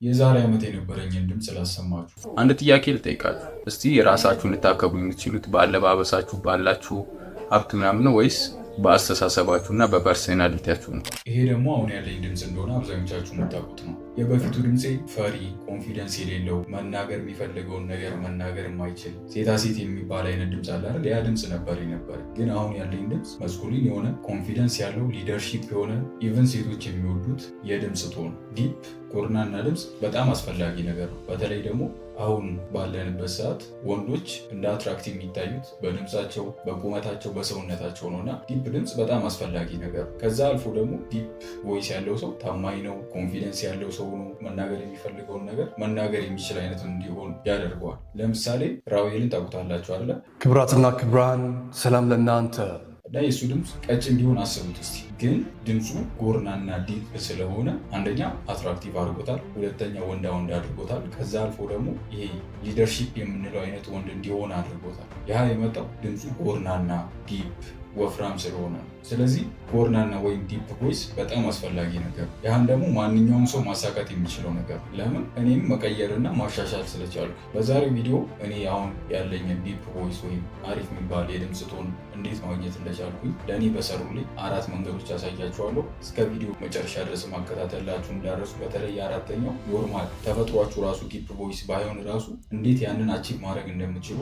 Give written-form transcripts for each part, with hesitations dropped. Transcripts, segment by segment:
የዛሬ ዓመት የነበረኝን ድምፅ ላሰማችሁ። አንድ ጥያቄ ልጠይቃችሁ። እስቲ የራሳችሁን ልታከብሩ የምትችሉት በአለባበሳችሁ ባላችሁ ሀብት ምናምን ነው ወይስ በአስተሳሰባችሁ እና በፐርሰናሊቲያችሁ ነው? ይሄ ደግሞ አሁን ያለኝ ድምፅ እንደሆነ አብዛኞቻችሁ የምታውቁት ነው። የበፊቱ ድምፄ ፈሪ፣ ኮንፊደንስ የሌለው፣ መናገር የሚፈልገውን ነገር መናገር የማይችል ሴታ ሴት የሚባል አይነት ድምፅ አለ አይደል? ያ ድምፅ ነበር። ግን አሁን ያለኝ ድምፅ መስኩሊን የሆነ ኮንፊደንስ ያለው ሊደርሺፕ የሆነ ኢቨን ሴቶች የሚወዱት የድምፅ ቶን ዲፕ ጎርናና ድምፅ በጣም አስፈላጊ ነገር ነው። በተለይ ደግሞ አሁን ባለንበት ሰዓት ወንዶች እንደ አትራክቲቭ የሚታዩት በድምፃቸው፣ በቁመታቸው፣ በሰውነታቸው ነው እና ዲፕ ድምፅ በጣም አስፈላጊ ነገር ነው። ከዛ አልፎ ደግሞ ዲፕ ቮይስ ያለው ሰው ታማኝ ነው፣ ኮንፊደንስ ያለው ሰው ነው። መናገር የሚፈልገውን ነገር መናገር የሚችል አይነት እንዲሆን ያደርገዋል። ለምሳሌ ራዌልን ታውቁታላችሁ አይደለ? ክብራትና ክብራን ሰላም ለእናንተ እና የእሱ ድምፅ ቀጭን እንዲሆን አስቡት እስቲ። ግን ድምፁ ጎርናና ዲፕ ስለሆነ አንደኛ አትራክቲቭ አድርጎታል፣ ሁለተኛ ወንዳ ወንድ አድርጎታል። ከዛ አልፎ ደግሞ ይሄ ሊደርሺፕ የምንለው አይነት ወንድ እንዲሆን አድርጎታል። ያ የመጣው ድምፁ ጎርናና ዲፕ ወፍራም ስለሆነ ነው። ስለዚህ ጎርናና ወይም ዲፕ ቮይስ በጣም አስፈላጊ ነገር፣ ያህን ደግሞ ማንኛውም ሰው ማሳካት የሚችለው ነገር። ለምን እኔም መቀየርና ማሻሻል ስለቻልኩ። በዛሬው ቪዲዮ እኔ አሁን ያለኝን ዲፕ ቮይስ ወይም አሪፍ የሚባል የድምፅ ቶን እንዴት ማግኘት እንደቻልኩኝ ለእኔ በሰሩልኝ 4 መንገዶች ያሳያችኋለሁ። እስከ ቪዲዮ መጨረሻ ድረስ ማከታተላችሁ እንዳረሱ። በተለይ አራተኛው ኖርማል ተፈጥሯችሁ ራሱ ዲፕ ቮይስ ባይሆን ራሱ እንዴት ያንን አቺቭ ማድረግ እንደምችሉ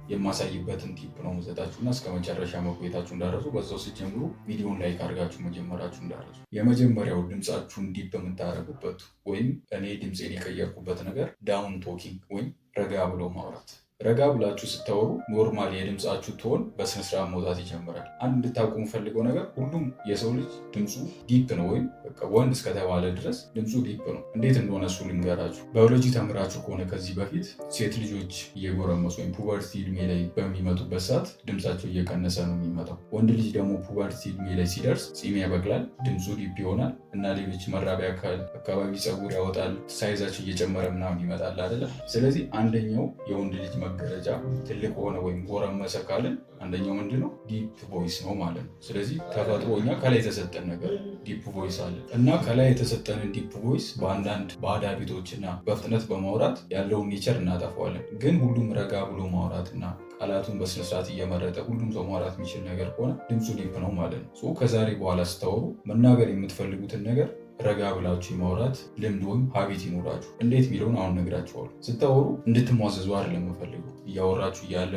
የማሳይበትን ቲፕ ነው የምሰጣችሁና እስከ መጨረሻ መቆየታችሁ እንዳረሱ። በዛው ስትጀምሩ ቪዲዮን ላይክ አድርጋችሁ መጀመራችሁ እንዳረሱ። የመጀመሪያው ድምፃችሁን ዲፕ የምታደርጉበት ወይም እኔ ድምፄን የቀየርኩበት ነገር ዳውን ቶኪንግ ወይም ረጋ ብሎ ማውራት። ረጋ ብላችሁ ስታወሩ ኖርማል የድምፃችሁ ቶን በስነስርዓት መውጣት ይጀምራል። አንድ እንድታውቁ የምፈልገው ነገር ሁሉም የሰው ልጅ ድምፁ ዲፕ ነው፣ ወይም በቃ ወንድ እስከተባለ ድረስ ድምፁ ዲፕ ነው። እንዴት እንደሆነ እሱ ልንገራችሁ። ባዮሎጂ ተምራችሁ ከሆነ ከዚህ በፊት ሴት ልጆች እየጎረመሱ ወይም ፑበርቲ እድሜ ላይ በሚመጡበት ሰዓት ድምፃቸው እየቀነሰ ነው የሚመጣው። ወንድ ልጅ ደግሞ ፑበርቲ እድሜ ላይ ሲደርስ ፂም ያበቅላል፣ ድምፁ ዲፕ ይሆናል እና ሌሎች መራቢያ አካባቢ ፀጉር ያወጣል፣ ሳይዛቸው እየጨመረ ምናምን ይመጣል አይደለም። ስለዚህ አንደኛው የወንድ ልጅ መገለጫ ትልቅ ሆነ ወይም ጎረመሰ ካልን አንደኛው ምንድነው? ዲፕ ቮይስ ነው ማለት ነው። ስለዚህ ተፈጥሮ እኛ ከላይ የተሰጠን ነገር ዲፕ ቮይስ አለ እና ከላይ የተሰጠንን ዲፕ ቮይስ በአንዳንድ ባዕድ ሀቢቶችና በፍጥነት በማውራት ያለውን ኔቸር እናጠፋዋለን። ግን ሁሉም ረጋ ብሎ ማውራትና ቃላቱን በስነስርዓት እየመረጠ ሁሉም ሰው ማውራት የሚችል ነገር ከሆነ ድምፁ ዲፕ ነው ማለት ነው። ከዛሬ በኋላ ስታወሩ መናገር የምትፈልጉትን ነገር ረጋ ብላችሁ የማውራት ልምድ ወይም ሀቢት ይኖራችሁ። እንዴት የሚለውን አሁን ነግራችኋለሁ። ስታወሩ እንድትሟዘዙ አይደለም የምፈልገው። እያወራችሁ እያለ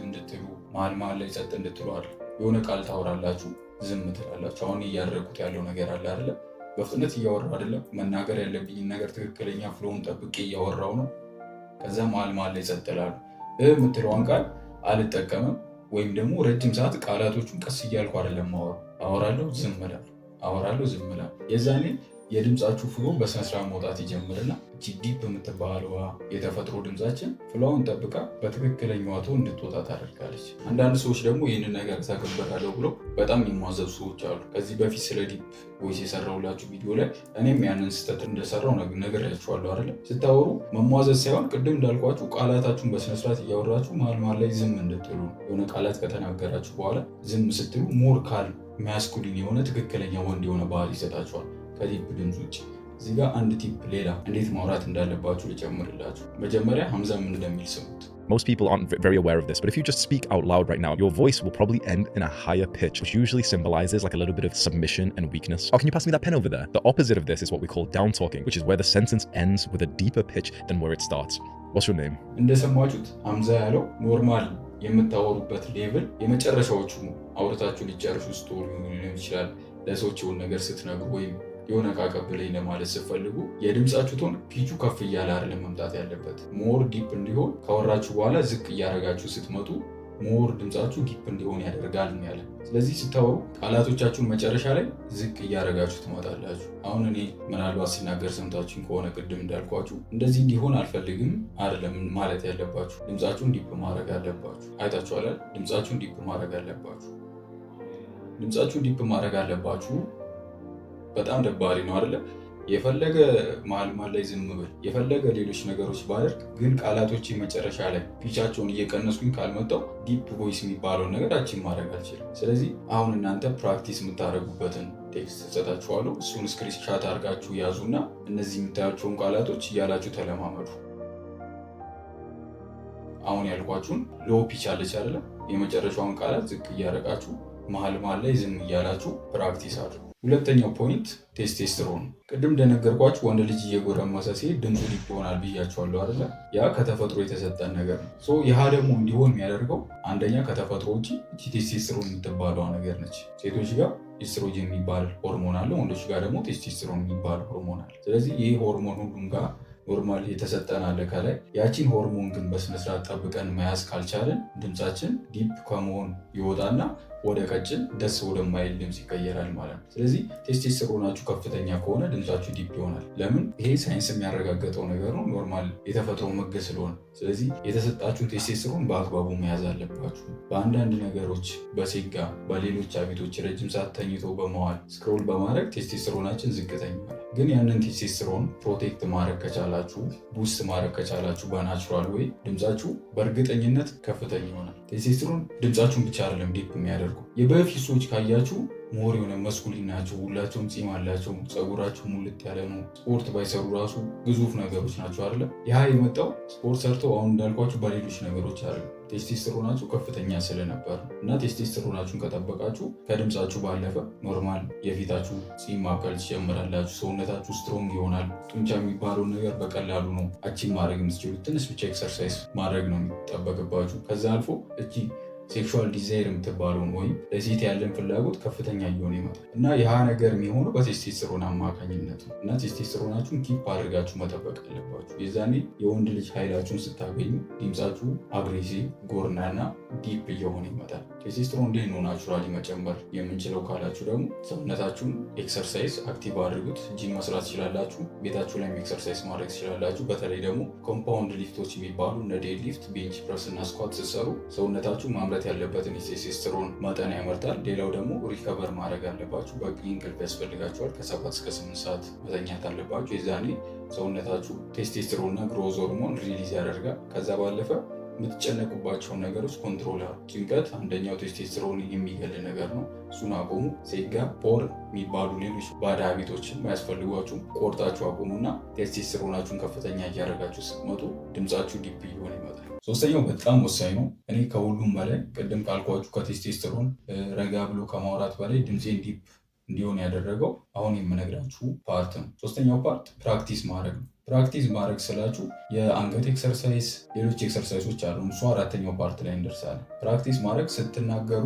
እንድትሉ መሀል ላይ ጸጥ እንድትሉ አይደለም። የሆነ ቃል ታወራላችሁ፣ ዝም ትላላችሁ። አሁን እያደረጉት ያለው ነገር አለ አይደለም። በፍጥነት እያወራሁ አይደለም። መናገር ያለብኝን ነገር ትክክለኛ ፍሎውን ጠብቄ እያወራው ነው። ከዛ መሀል ላይ ጸጥ እላለሁ። የምትለዋን ቃል አልጠቀምም። ወይም ደግሞ ረጅም ሰዓት ቃላቶቹን ቀስ እያልኩ አይደለም አወራለሁ፣ ዝም እላለሁ። አወራለሁ፣ ዝም እላለሁ። የዛኔ የድምፃችሁ ፍሎ በስነስርዓት መውጣት ይጀምርና እቺ ዲፕ የምትባለዋ የተፈጥሮ ድምፃችን ፍሎውን ጠብቃ በትክክለኛዋ ቶን እንድትወጣ ታደርጋለች። አንዳንድ ሰዎች ደግሞ ይህንን ነገር ተገብራለሁ ብለው በጣም የሚሟዘዙ ሰዎች አሉ። ከዚህ በፊት ስለ ዲፕ ቮይስ የሰራሁላችሁ ቪዲዮ ላይ እኔም ያንን ስህተት እንደሰራው ነግሬያችኋለሁ አይደለም። ስታወሩ መሟዘዝ ሳይሆን ቅድም እንዳልኳችሁ ቃላታችሁን በስነስርዓት እያወራችሁ መሀል ላይ ዝም እንድትሉ። የሆነ ቃላት ከተናገራችሁ በኋላ ዝም ስትሉ ሞር ካል ማስኩሊን የሆነ ትክክለኛ ወንድ የሆነ ባህል ይሰጣችኋል ከዲፕ ድምፅ ውጭ። እዚህ ጋር አንድ ቲፕ ሌላ እንዴት ማውራት እንዳለባችሁ ልጨምርላችሁ። መጀመሪያ ሀምዛ ምን እንደሚል ስሙት። Most people aren't very aware of this, but if you just speak out loud right now, your voice will probably end in a higher pitch, which usually symbolizes like a little bit of submission and weakness. Oh, can you pass me that pen over there? The opposite of this is what we call down talking, which is where the sentence ends with a deeper pitch than where it starts. What's your name? እንደሰማችሁት ሀምዛ ያለው ኖርማል የምታወሩበት ሌቭል የመጨረሻዎቹ አውርታችሁ ሊጨርሱ ስትሆኑ ሊሆን ይችላል። ለሰዎች የሆነ ነገር ስትነግሩ ወይም የሆነ ካቀብለኝ ለማለት ስትፈልጉ የድምፃችሁ ቶን ፒቹ ከፍ እያለ አይደለም መምጣት ያለበት። ሞር ዲፕ እንዲሆን ካወራችሁ በኋላ ዝቅ እያደረጋችሁ ስትመጡ ሞር ድምፃችሁ ዲፕ እንዲሆን ያደርጋል ያለ። ስለዚህ ስታወሩ ቃላቶቻችሁን መጨረሻ ላይ ዝቅ እያደረጋችሁ ትመጣላችሁ። አሁን እኔ ምናልባት ሲናገር ሰምታችሁኝ ከሆነ ቅድም እንዳልኳችሁ እንደዚህ እንዲሆን አልፈልግም አይደለም ማለት ያለባችሁ። ድምፃችሁን ዲፕ ማድረግ አለባችሁ። አይታችኋል። ድምፃችሁን ዲፕ ማድረግ አለባችሁ። ድምፃችሁን ዲፕ ማድረግ አለባችሁ። በጣም ደባሪ ነው አይደለ? የፈለገ መሀል ላይ ዝም ብል፣ የፈለገ ሌሎች ነገሮች ባደርግ፣ ግን ቃላቶች መጨረሻ ላይ ፒቻቸውን እየቀነስኩኝ ካልመጣው ዲፕ ቮይስ የሚባለውን ነገር አቺቭ ማድረግ አልችልም። ስለዚህ አሁን እናንተ ፕራክቲስ የምታደርጉበትን ቴክስት ሰጣችኋለሁ። እሱን ስክሪንሻት አድርጋችሁ ያዙና እነዚህ የምታያቸውን ቃላቶች እያላችሁ ተለማመዱ። አሁን ያልኳችሁን ሎ ፒች አለች አይደለም? የመጨረሻውን ቃላት ዝቅ እያደረጋችሁ መሀል ላይ ዝም እያላችሁ ፕራክቲስ አድርጉ። ሁለተኛው ፖይንት ቴስቴስትሮን። ቅድም እንደነገርኳችሁ ወንድ ልጅ እየጎረመሰ ሲሄድ ድምፁ ዲፕ ይሆናል ብያቸዋለሁ አይደለ? ያ ከተፈጥሮ የተሰጠን ነገር ነው። ይህ ደግሞ እንዲሆን የሚያደርገው አንደኛ ከተፈጥሮ ውጭ ቴስቴስትሮን የምትባለዋ ነገር ነች። ሴቶች ጋር ኤስትሮጅን የሚባል ሆርሞን አለ፣ ወንዶች ጋር ደግሞ ቴስቴስትሮን የሚባል ሆርሞን አለ። ስለዚህ ይህ ሆርሞን ሁሉም ጋር ኖርማል የተሰጠን አለ ከላይ። ያቺን ሆርሞን ግን በስነስርዓት ጠብቀን መያዝ ካልቻለን ድምፃችን ዲፕ ከመሆን ይወጣና ወደ ቀጭን ደስ ወደማይል ድምፅ ይቀየራል ማለት ነው። ስለዚህ ቴስቴስትሮናችሁ ከፍተኛ ከሆነ ድምፃችሁ ዲፕ ይሆናል። ለምን? ይሄ ሳይንስ የሚያረጋገጠው ነገር ነው። ኖርማል የተፈጥሮ ሕግ ስለሆነ። ስለዚህ የተሰጣችሁን ቴስቴስትሮን በአግባቡ መያዝ አለባችሁ። በአንዳንድ ነገሮች በሴጋ በሌሎች አቤቶች ረጅም ሰዓት ተኝቶ በመዋል ስክሮል በማድረግ ቴስቴስትሮናችን ዝቅተኛ ግን ያንን ቴስቴስትሮን ፕሮቴክት ማድረግ ከቻላችሁ፣ ቡስት ማድረግ ከቻላችሁ በናቹራል ወይ ድምፃችሁ በእርግጠኝነት ከፍተኛ ይሆናል። ቴስቴስትሮን ድምፃችሁን ብቻ አይደለም ዲፕ የሚያደርጉ። የበፊት ሰዎች ካያችሁ ሞር የሆነ መስኩሊን ናቸው። ሁላቸውም ፂም አላቸው። ፀጉራቸው ሙልት ያለ ነው። ስፖርት ባይሰሩ ራሱ ግዙፍ ነገሮች ናቸው አይደለ? ያ የመጣው ስፖርት ሰርተው አሁን እንዳልኳችሁ በሌሎች ነገሮች አይደለም፣ ቴስቴስትሮናችሁ ከፍተኛ ስለነበር እና ቴስቴስትሮናችሁን ከጠበቃችሁ ከድምፃችሁ ባለፈ ኖርማል የፊታችሁ ፂም ማብቀል ትጀምራላችሁ። ሰውነታችሁ ስትሮንግ ይሆናል። ጡንቻ የሚባለውን ነገር በቀላሉ ነው አቺቭ ማድረግ የምትችሉት። ትንሽ ብቻ ኤክሰርሳይዝ ማድረግ ነው የሚጠበቅባችሁ። ከዛ አልፎ እቺ ሴክሹዋል ዲዛይር የምትባለውን ወይም ለሴት ያለን ፍላጎት ከፍተኛ እየሆነ ይመጣል እና ይህ ነገር የሚሆነው በቴስቴስትሮን አማካኝነት ነው እና ቴስቴስትሮናችሁን ኪፕ አድርጋችሁ መጠበቅ አለባችሁ። የዛኔ የወንድ ልጅ ኃይላችሁን ስታገኙ ድምፃችሁ አግሬሲቭ፣ ጎርናና ዲፕ እየሆነ ይመጣል። ቴስቴስትሮን እንዴት ነው ናቹራሊ መጨመር የምንችለው ካላችሁ ደግሞ ሰውነታችሁን ኤክሰርሳይዝ አክቲቭ አድርጉት። ጂም መስራት ትችላላችሁ። ቤታችሁ ላይም ኤክሰርሳይዝ ማድረግ ትችላላችሁ። በተለይ ደግሞ ኮምፓውንድ ሊፍቶች የሚባሉ እነ ዴድ ሊፍት፣ ቤንች ፕረስ እና ስኳት ስትሰሩ ሰውነታችሁ ማምረት ያለበትን የቴስቴስትሮን መጠን ያመርታል። ሌላው ደግሞ ሪከቨር ማድረግ አለባችሁ። በቂ እንቅልፍ ያስፈልጋችኋል። ከ7 እስከ 8 ሰዓት መተኛት አለባችሁ። የዛኔ ሰውነታችሁ ቴስቴስትሮን እና ግሮዝ ሆርሞን ሪሊዝ ያደርጋል። ከዛ ባለፈ የምትጨነቁባቸውን ነገሮች ኮንትሮል አሉ። ጭንቀት አንደኛው ቴስቴስትሮን የሚገል ነገር ነው። እሱን አቆሙ። ሴጋ፣ ፖር የሚባሉ ሌሎች ባዳ ሀቢቶችን ማያስፈልጓችሁም ቆርጣችሁ አቆሙና ቴስቴስትሮናችሁን ከፍተኛ እያደረጋችሁ ስትመጡ ድምፃችሁ ዲፕ እየሆነ ይመጣል። ሶስተኛው በጣም ወሳኝ ነው። እኔ ከሁሉም በላይ ቅድም ካልኳችሁ ከቴስቴስትሮን ረጋ ብሎ ከማውራት በላይ ድምፄን ዲፕ እንዲሆን ያደረገው አሁን የምነግራችሁ ፓርት ነው። ሶስተኛው ፓርት ፕራክቲስ ማድረግ ነው። ፕራክቲስ ማድረግ ስላችሁ የአንገት ኤክሰርሳይዝ፣ ሌሎች ኤክሰርሳይዞች አሉ። እሱ አራተኛው ፓርት ላይ እንደርሳለን። ፕራክቲስ ማድረግ ስትናገሩ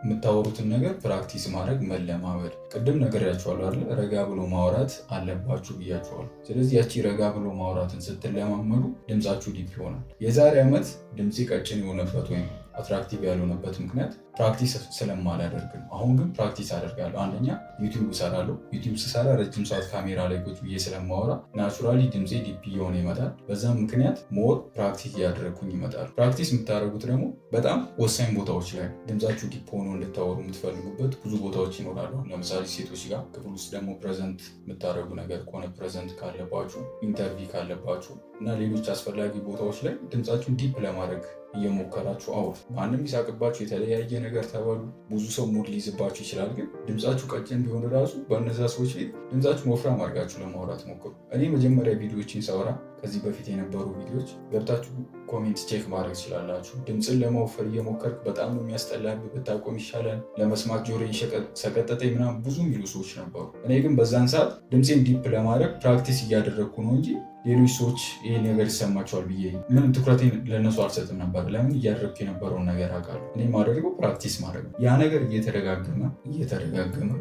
የምታወሩትን ነገር ፕራክቲስ ማድረግ መለማመድ። ቅድም ነግሬያችኋለሁ አይደል? ረጋ ብሎ ማውራት አለባችሁ ብያችኋለሁ። ስለዚህ ያቺ ረጋ ብሎ ማውራትን ስትለማመዱ ድምፃችሁ ዲፕ ይሆናል። የዛሬ ዓመት ድምፄ ቀጭን የሆነበት ወይም አትራክቲቭ ያልሆነበት ምክንያት ፕራክቲስ ስለማላደርግ ነው። አሁን ግን ፕራክቲስ አደርጋለሁ። አንደኛ ዩቲዩብ እሰራለሁ። ዩቲዩብ ስሰራ ረጅም ሰዓት ካሜራ ላይ ቁጭ ብዬ ስለማወራ ናቹራሊ ድምፄ ዲፕ እየሆነ ይመጣል። በዛም ምክንያት ሞር ፕራክቲስ እያደረግኩኝ ይመጣል። ፕራክቲስ የምታደርጉት ደግሞ በጣም ወሳኝ ቦታዎች ላይ ድምፃችሁ ዲፕ ሆኖ እንድታወሩ የምትፈልጉበት ብዙ ቦታዎች ይኖራሉ። ለምሳሌ ሴቶች ጋር ክፍል ውስጥ ደግሞ ፕሬዘንት የምታደርጉ ነገር ከሆነ ፕሬዘንት ካለባችሁ፣ ኢንተርቪው ካለባችሁ እና ሌሎች አስፈላጊ ቦታዎች ላይ ድምፃችሁን ዲፕ ለማድረግ እየሞከራችሁ አውሩ። ማንም ይሳቅባችሁ፣ የተለያየ ነገር ተበሉ፣ ብዙ ሰው ሙድ ሊይዝባችሁ ይችላል። ግን ድምፃችሁ ቀጭን ቢሆን ራሱ በእነዛ ሰዎች ፊት ድምፃችሁን ወፍራም አድርጋችሁ ለማውራት ሞክሩ። እኔ መጀመሪያ ቪዲዮዎችን ሳወራ ከዚህ በፊት የነበሩ ቪዲዮዎች ገብታችሁ ኮሜንት ቼክ ማድረግ ትችላላችሁ። ድምፅን ለመወፈር እየሞከርክ በጣም ነው የሚያስጠላብህ፣ ብታቆም ይሻላል፣ ለመስማት ጆሮዬን ሰቀጠጠኝ ምናምን ብዙ የሚሉ ሰዎች ነበሩ። እኔ ግን በዛን ሰዓት ድምፄን ዲፕ ለማድረግ ፕራክቲስ እያደረግኩ ነው እንጂ ሌሎች ሰዎች ይሄ ነገር ይሰማቸዋል ብዬ ምንም ትኩረቴን ለእነሱ አልሰጥም ነበር። ለምን? እያደረግኩ የነበረውን ነገር አውቃለሁ። እኔ የማደርገው ፕራክቲስ ማድረግ ነው። ያ ነገር እየተደጋገመ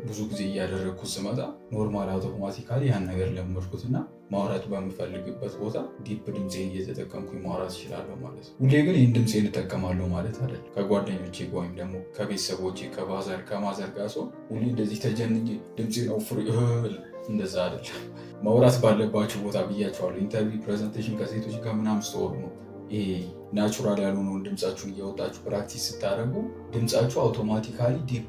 ብዙ ጊዜ እያደረግኩ ስመጣ ኖርማል አውቶማቲካሊ ያን ነገር ለመድኩትና ማውራት በምፈልግበት ቦታ ዲፕ ድምፄን እየተጠቀምኩኝ ማውራት እችላለሁ ማለት ነው። ሁሌ ግን ይህን ድምፄን እጠቀማለሁ ማለት አይደለም። ከጓደኞቼ ወይም ደግሞ ከቤተሰቦቼ ከማዘር ጋር ሰው ሁሌ እንደዚህ ተጀንኜ ድምፄን አውፍሬ እንደዛ አይደለም። ማውራት ባለባችሁ ቦታ ብያቸዋለሁ። ኢንተርቪው፣ ፕሬዘንቴሽን ከሴቶች ጋር ምናምን ስትወሩ ነው ይሄ ናቹራል ያልሆነውን ድምፃችሁን እያወጣችሁ ፕራክቲስ ስታደርጉ ድምፃችሁ አውቶማቲካሊ ዲፕ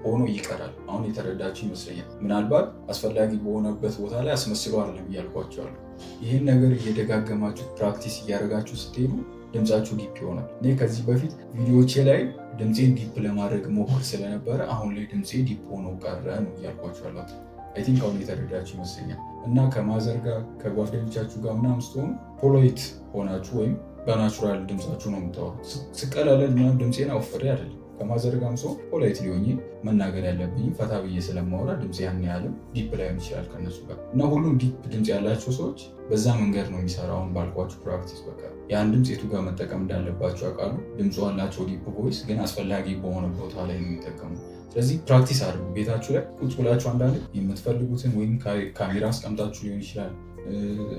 ሆኖ ይቀራል። አሁን የተረዳችሁ ይመስለኛል። ምናልባት አስፈላጊ በሆነበት ቦታ ላይ አስመስሎ አይደለም እያልኳቸዋለሁ። ይህን ነገር እየደጋገማችሁ ፕራክቲስ እያደረጋችሁ ስትሄዱ ድምጻችሁ ዲፕ ይሆናል። እኔ ከዚህ በፊት ቪዲዮቼ ላይ ድምፄን ዲፕ ለማድረግ ሞክር ስለነበረ አሁን ላይ ድምፄ ዲፕ ሆኖ ቀረ ነው እያልኳችሁ ያለሁት። አይ ቲንክ አሁን የተረዳችሁ ይመስለኛል። እና ከማዘር ጋር ከጓደኞቻችሁ ጋር ምናምን ስትሆኑ ፖላይት ሆናችሁ ወይም በናቹራል ድምጻችሁ ነው የምታወሩት። ስቀላለድ ምናምን ድምፄን አውፍሬ አይደለም። ከማዘር ጋርም ሰው ፖላይት ሊሆኝ መናገር ያለብኝ ፈታ ብዬ ስለማወራ ድምፅ ያን ያህልም ዲፕ ላይሆን ይችላል ከነሱ ጋር እና ሁሉም ዲፕ ድምፅ ያላቸው ሰዎች በዛ መንገድ ነው የሚሰራውን ባልኳችሁ ፕራክቲስ። በቃ ያን ድምፅ የቱ ጋር መጠቀም እንዳለባቸው ያውቃሉ። ድምፁ ያላቸው ዲፕ ቮይስ ግን አስፈላጊ በሆነ ቦታ ላይ ነው የሚጠቀሙ። ስለዚህ ፕራክቲስ አድርጉ። ቤታችሁ ላይ ቁጭ ብላችሁ አንዳንድ የምትፈልጉትን ወይም ካሜራ አስቀምጣችሁ ሊሆን ይችላል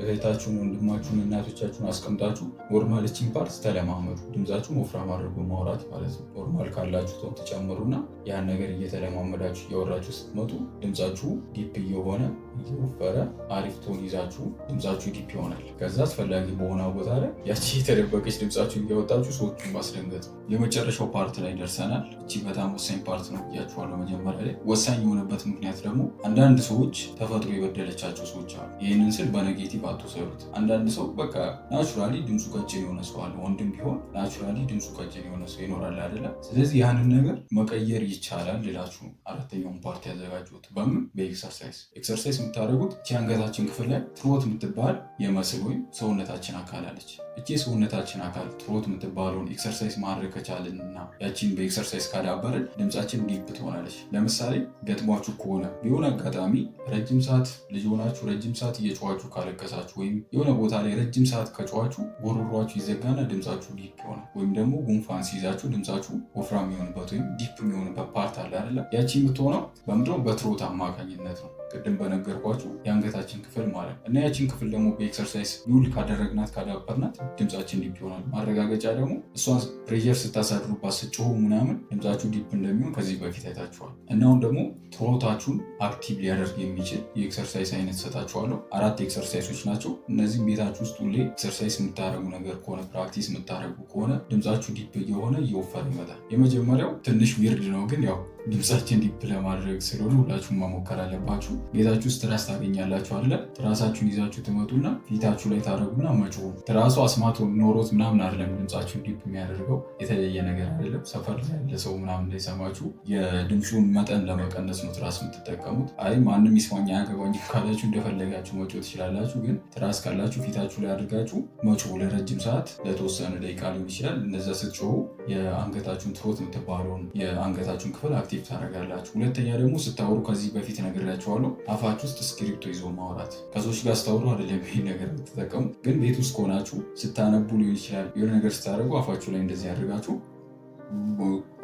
እህታችሁን፣ ወንድማችሁን፣ እናቶቻችሁን አስቀምጣችሁ ኖርማል እቺን ፓርት ተለማመዱ። ድምፃችሁን ወፍራም አድርጎ ማውራት ማለት ነው። ኖርማል ካላችሁ ቶን ትጨምሩና ያን ነገር እየተለማመዳችሁ እያወራችሁ ስትመጡ ድምፃችሁ ዲፕ እየሆነ እየወፈረ አሪፍ ቶን ይዛችሁ ድምፃችሁ ዲፕ ይሆናል። ከዛ አስፈላጊ በሆነ ቦታ ላይ ያቺ የተደበቀች ድምፃችሁን እያወጣችሁ ሰዎቹን ማስደንገጥ። የመጨረሻው ፓርት ላይ ደርሰናል። እቺ በጣም ወሳኝ ፓርት ነው ብያችኋለሁ መጀመሪያ ላይ። ወሳኝ የሆነበት ምክንያት ደግሞ አንዳንድ ሰዎች ተፈጥሮ የበደለቻቸው ሰዎች አሉ። ይህንን ስል በኔጌቲቭ አትወሰዱት። አንዳንድ ሰው በቃ ናቹራሊ ድምፁ ቀጭን የሆነ ሰው አለ። ወንድም ቢሆን ናቹራሊ ድምፁ ቀጭን የሆነ ሰው ይኖራል አይደለ? ስለዚህ ያንን ነገር መቀየር ይቻላል ልላችሁ ነው አራተኛውን ፓርት ያዘጋጁት። በምን? በኤክሰርሳይዝ። ኤክሰርሳይዝ የምታደርጉት እቺ አንገታችን ክፍል ላይ ትሮት የምትባል የመስል ወይም ሰውነታችን አካል አለች። እቺ ሰውነታችን አካል ትሮት የምትባለውን ኤክሰርሳይዝ ማድረግ ከቻልንና ያቺን በኤክሰርሳይዝ ካዳበርን ድምፃችን ዲፕ ትሆናለች። ለምሳሌ ገጥሟችሁ ከሆነ ቢሆን አጋጣሚ ረጅም ሰዓት ልጅ ሆናችሁ ረጅም ሰዓት እየጮኋችሁ ካለቀሳችሁ ወይም የሆነ ቦታ ላይ ረጅም ሰዓት ከጮኋችሁ ጎሮሯችሁ ይዘጋና ድምፃችሁ ዲፕ ይሆናል። ወይም ደግሞ ጉንፋን ሲይዛችሁ ድምፃችሁ ወፍራም የሚሆንበት ወይም ዲፕ የሚሆንበት ፓርት አለ አይደለ? ያቺ የምትሆነው በምንድነው? በትሮት አማካኝነት ነው። ቅድም በነገርኳችሁ የአንገታችን ክፍል ማለት ነው። እና ያችን ክፍል ደግሞ በኤክሰርሳይዝ ዩል ካደረግናት ካዳበርናት ድምፃችን ዲፕ ይሆናል። ማረጋገጫ ደግሞ እሷን ፕሬሸር ስታሳድሩባት ስጮሁ ምናምን ድምፃችሁ ዲፕ እንደሚሆን ከዚህ በፊት አይታችኋል። እና አሁን ደግሞ ትሮታችሁን አክቲቭ ሊያደርግ የሚችል የኤክሰርሳይዝ አይነት ሰጣችኋለሁ። 4 ኤክሰርሳይሶች ናቸው። እነዚህም ቤታችሁ ውስጥ ሁሌ ኤክሰርሳይዝ የምታደረጉ ነገር ከሆነ ፕራክቲስ የምታደረጉ ከሆነ ድምፃችሁ ዲፕ እየሆነ እየወፈረ ይመጣል። የመጀመሪያው ትንሽ ዊርድ ነው፣ ግን ያው ድምፃችን ዲፕ ለማድረግ ስለሆነ ሁላችሁም መሞከር አለባችሁ። ቤታችሁ ውስጥ ትራስ ታገኛላችሁ አለ። ትራሳችሁን ይዛችሁ ትመጡና ፊታችሁ ላይ ታደረጉና መጮህ። ትራሱ አስማት ኖሮት ምናምን አይደለም ድምፃችሁን ዲፕ የሚያደርገው፣ የተለየ ነገር አይደለም። ሰፈር ላይ ያለ ሰው ምናምን እንዳይሰማችሁ የድምፁን መጠን ለመቀነስ ነው ትራስ የምትጠቀሙት። አይ ማንም ይስማኝ አያገባኝም ካላችሁ እንደፈለጋችሁ መጮህ ትችላላችሁ። ግን ትራስ ካላችሁ ፊታችሁ ላይ አድርጋችሁ መጮህ ለረጅም ሰዓት ለተወሰነ ደቂቃ ሊሆን ይችላል። እነዛ ስትጮሁ የአንገታችሁን ትሮት የምትባለውን የአንገታችሁን ክፍል አክቲቭ ታደርጋላችሁ። ሁለተኛ ደግሞ ስታወሩ ከዚህ በፊት ነግሬያችኋለሁ፣ አፋችሁ ውስጥ እስክሪብቶ ይዞ ማውራት። ከሰዎች ጋር ስታወሩ አይደለም ይሄ ነገር የምትጠቀሙ፣ ግን ቤት ውስጥ ከሆናችሁ ስታነቡ ሊሆን ይችላል። የሆነ ነገር ስታደርጉ አፋችሁ ላይ እንደዚህ ያደርጋችሁ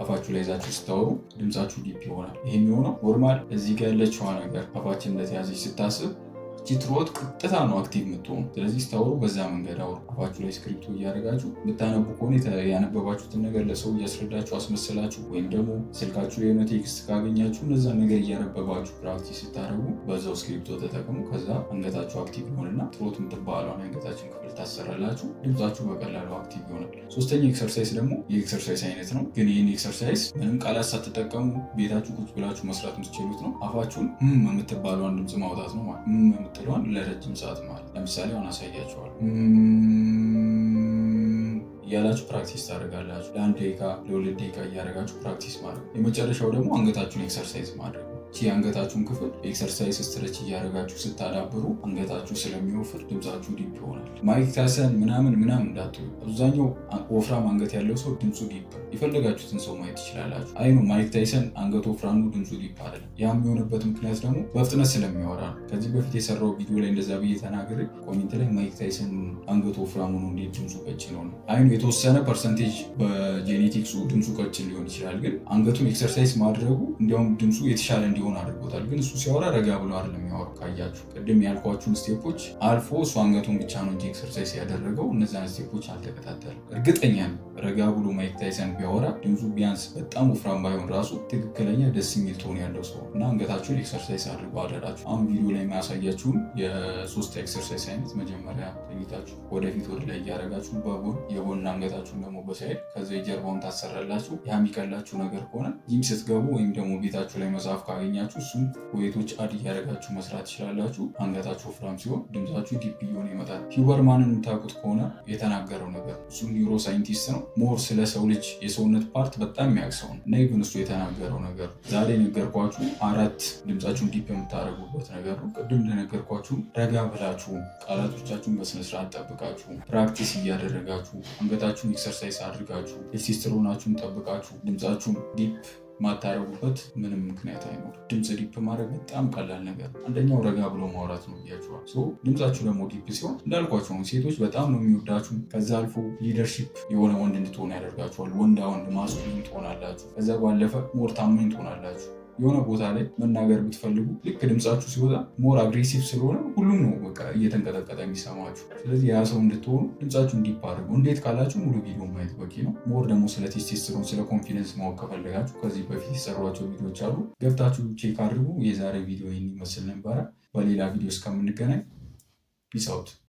አፋችሁ ላይ ይዛችሁ ስታወሩ ድምፃችሁ ዲፕ ይሆናል። ይሄ የሚሆነው ኖርማል እዚህ ጋር ያለችዋ ነገር አፋችን እንደተያዘች ስታስብ ትሮት ቀጥታ ነው አክቲቭ የምትሆኑ። ስለዚህ ስታወሩ በዛ መንገድ አውሩ። አፋችሁ ላይ ስክሪፕቱ እያደረጋችሁ ብታነቡ ከሆነ ያነበባችሁትን ነገር ለሰው እያስረዳችሁ አስመስላችሁ፣ ወይም ደግሞ ስልካችሁ ላይ የሆነ ቴክስት ካገኛችሁ እነዛ ነገር እያነበባችሁ ፕራክቲስ ስታደርጉ በዛው ስክሪፕቶ ተጠቀሙ። ከዛ አንገታችሁ አክቲቭ ይሆንና ትሮት የምትባለውን አንገታችን ክፍል ታሰራላችሁ። ድምፃችሁ በቀላሉ አክቲቭ ይሆናል። ሶስተኛ ኤክሰርሳይዝ ደግሞ የኤክሰርሳይዝ አይነት ነው። ግን ይህን ኤክሰርሳይዝ ምንም ቃላት ሳትጠቀሙ ቤታችሁ ቁጭ ብላችሁ መስራት የምትችሉት ነው። አፋችሁን የምትባለውን ድምፅ ማውጣት ነው ማለት ጥሏን ለረጅም ሰዓት ማለት ለምሳሌ አሁን አሳያችኋለሁ። እያላችሁ ፕራክቲስ ታደርጋላችሁ። ለ1 ደቂቃ ለ2 ደቂቃ እያደረጋችሁ ፕራክቲስ ማድረግ። የመጨረሻው ደግሞ አንገታችሁን ኤክሰርሳይዝ ማድረግ። አንገታችሁን ክፍል ኤክሰርሳይዝ ስትረች እያደረጋችሁ ስታዳብሩ አንገታችሁ ስለሚወፍር ድምፃችሁ ዲፕ ይሆናል። ማይክ ታይሰን ምናምን እንዳትሉ። አብዛኛው ወፍራም አንገት ያለው ሰው ድምፁ ዲፕ። የፈለጋችሁትን ሰው ማየት ትችላላችሁ። አይ ነው ማይክ ታይሰን አንገቱ ወፍራም ነው ድምፁ ዲፕ አይደለም። ያ የሚሆንበት ምክንያት ደግሞ በፍጥነት ስለሚያወራ ነው። ከዚህ በፊት የሰራው ቪዲዮ ላይ እንደዛ ብዬ ተናግሬ ኮሜንት ላይ ማይክ ታይሰን አንገቱ ወፍራም ነው እንዴት ድምፁ ቀጭን ነው? አይ ነው የተወሰነ ፐርሰንቴጅ በጄኔቲክሱ ድምፁ ቀጭን ሊሆን ይችላል። ግን አንገቱን ኤክሰርሳይዝ ማድረጉ እንዲያውም ድምፁ የተሻለ እንዲሆን አድርጎታል። ግን እሱ ሲያወራ ረጋ ብሎ አይደለም የሚያወራው። ካያችሁ ቅድም ያልኳችሁን ስቴፖች አልፎ እሱ አንገቱን ብቻ ነው እንጂ ኤክሰርሳይዝ ያደረገው እነዛን ስቴፖች አልተከታተልም። እርግጠኛ ነው ረጋ ብሎ ማይክ ታይሰን ቢያወራ ድምፁ ቢያንስ በጣም ወፍራም ባይሆን ራሱ ትክክለኛ ደስ የሚል ቶን ያለው ሰው እና አንገታችሁን ኤክሰርሳይዝ አድርጎ አደራችሁ። አሁን ቪዲዮ ላይ የሚያሳያችሁን የ3 ኤክሰርሳይዝ አይነት መጀመሪያ ተኝታችሁ ወደፊት ወደ ላይ እያደረጋችሁ በጎን የጎን አንገታችሁን ደግሞ በሳይድ ከዛ የጀርባውን ታሰራላችሁ። ያ የሚቀላችሁ ነገር ከሆነ ጂም ስትገቡ ወይም ደግሞ ቤታችሁ ላይ መጽሐፍ ካገኘ ካገኛችሁ እሱም ዌቶች አድ እያደረጋችሁ መስራት ትችላላችሁ። አንገታችሁ ወፍራም ሲሆን ድምጻችሁ ዲፕ እየሆነ ይመጣል። ሂውበርማንን የምታውቁት ከሆነ የተናገረው ነገር እሱም ኒውሮ ሳይንቲስት ነው። ሞር ስለ ሰው ልጅ የሰውነት ፓርት በጣም የሚያውቅ ነው እና ኢቭን እሱ የተናገረው ነገር ዛሬ ነገርኳችሁ 4 ድምጻችሁን ዲፕ የምታደርጉበት ነገር ነው። ቅድም እንደነገርኳችሁ ረጋ ብላችሁ ቃላቶቻችሁን በስነስርዓት ጠብቃችሁ ፕራክቲስ እያደረጋችሁ አንገታችሁን ኤክሰርሳይዝ አድርጋችሁ ቴስቶስትሮናችሁን ጠብቃችሁ ድምጻችሁን ዲፕ ማታረጉበት ምንም ምክንያት አይኖርም። ድምፅ ዲፕ ማድረግ በጣም ቀላል ነገር፣ አንደኛው ረጋ ብሎ ማውራት ነው ብያችኋል። ድምፃችሁ ደግሞ ዲፕ ሲሆን እንዳልኳቸው ነው ሴቶች በጣም ነው የሚወዳችሁ። ከዛ አልፎ ሊደርሺፕ የሆነ ወንድ እንድትሆኑ ያደርጋችኋል። ወንዳ ወንድ ማስኩሊን ትሆናላችሁ። ከዛ ባለፈ ሞር ታማኝ ትሆናላችሁ። የሆነ ቦታ ላይ መናገር ብትፈልጉ ልክ ድምፃችሁ ሲወጣ ሞር አግሬሲቭ ስለሆነ ሁሉም ነው በቃ እየተንቀጠቀጠ የሚሰማችሁ። ስለዚህ ያ ሰው እንድትሆኑ ድምፃችሁ እንዲፕ አድርጉ። እንዴት ካላችሁ ሙሉ ቪዲዮ ማየት በቂ ነው። ሞር ደግሞ ስለ ቴስቶስትሮን ስለ ኮንፊደንስ ማወቅ ከፈለጋችሁ ከዚህ በፊት የሰሯቸው ቪዲዮዎች አሉ፣ ገብታችሁ ቼክ አድርጉ። የዛሬ ቪዲዮ ይህን ይመስል ነበረ። በሌላ ቪዲዮ እስከምንገናኝ ፒስ አውት።